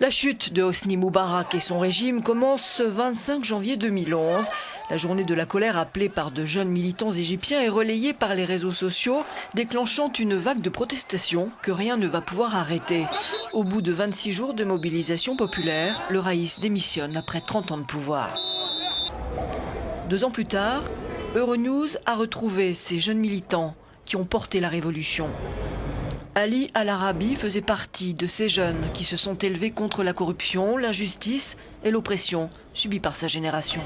La chute de Hosni Moubarak et son régime commence ce 25 janvier 2011. La journée de la colère appelée par de jeunes militants égyptiens est relayée par les réseaux sociaux, déclenchant une vague de protestations que rien ne va pouvoir arrêter. Au bout de 26 jours de mobilisation populaire, le Raïs démissionne après 30 ans de pouvoir. 2 ans plus tard, Euronews a retrouvé ces jeunes militants qui ont porté la révolution. Ali Al-Arabi faisait partie de ces jeunes qui se sont élevés contre la corruption, l'injustice et l'oppression subie par sa génération.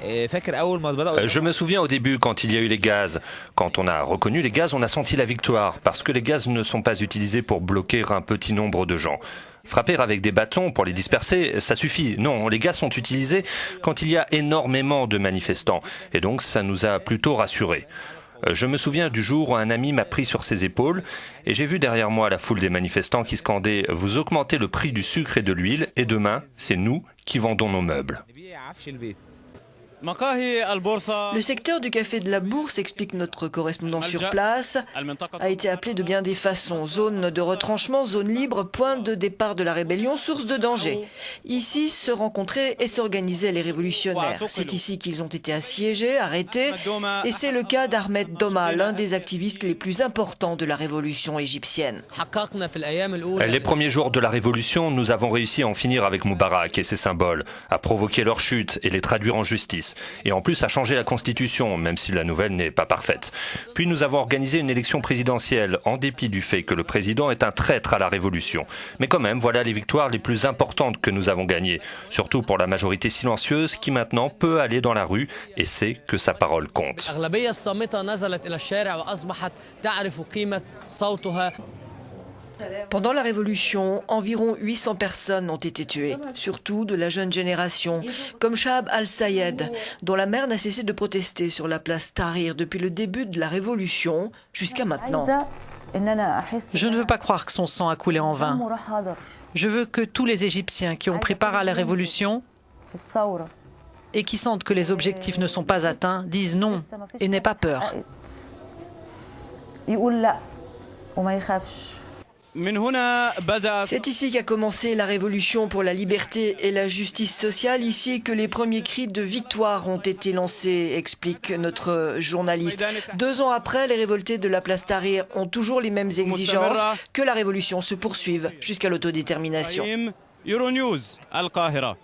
Je me souviens au début quand il y a eu les gaz. Quand on a reconnu les gaz, on a senti la victoire parce que les gaz ne sont pas utilisés pour bloquer un petit nombre de gens. Frapper avec des bâtons pour les disperser, ça suffit. Non, les gaz sont utilisés quand il y a énormément de manifestants. Et donc ça nous a plutôt rassurés. Je me souviens du jour où un ami m'a pris sur ses épaules et j'ai vu derrière moi la foule des manifestants qui scandaient « Vous augmentez le prix du sucre et de l'huile et demain, c'est nous qui vendons nos meubles ». Le secteur du café de la Bourse, explique notre correspondant sur place, a été appelé de bien des façons. Zone de retranchement, zone libre, point de départ de la rébellion, source de danger. Ici se rencontraient et s'organisaient les révolutionnaires. C'est ici qu'ils ont été assiégés, arrêtés. Et c'est le cas d'Ahmed Doma, l'un des activistes les plus importants de la révolution égyptienne. Les premiers jours de la révolution, nous avons réussi à en finir avec Moubarak et ses symboles, à provoquer leur chute et les traduire en justice. Et en plus à changer la constitution, même si la nouvelle n'est pas parfaite. Puis nous avons organisé une élection présidentielle, en dépit du fait que le président est un traître à la révolution. Mais quand même, voilà les victoires les plus importantes que nous avons gagnées. Surtout pour la majorité silencieuse qui maintenant peut aller dans la rue et sait que sa parole compte. Pendant la Révolution, environ 800 personnes ont été tuées, surtout de la jeune génération, comme Shahab al-Sayed, dont la mère n'a cessé de protester sur la place Tahrir depuis le début de la Révolution jusqu'à maintenant. Je ne veux pas croire que son sang a coulé en vain. Je veux que tous les Égyptiens qui ont pris part à la Révolution et qui sentent que les objectifs ne sont pas atteints disent non et n'aient pas peur. C'est ici qu'a commencé la révolution pour la liberté et la justice sociale, ici que les premiers cris de victoire ont été lancés, explique notre journaliste. 2 ans après, les révoltés de la place Tahrir ont toujours les mêmes exigences, que la révolution se poursuive jusqu'à l'autodétermination. Euronews, Al-Qahira.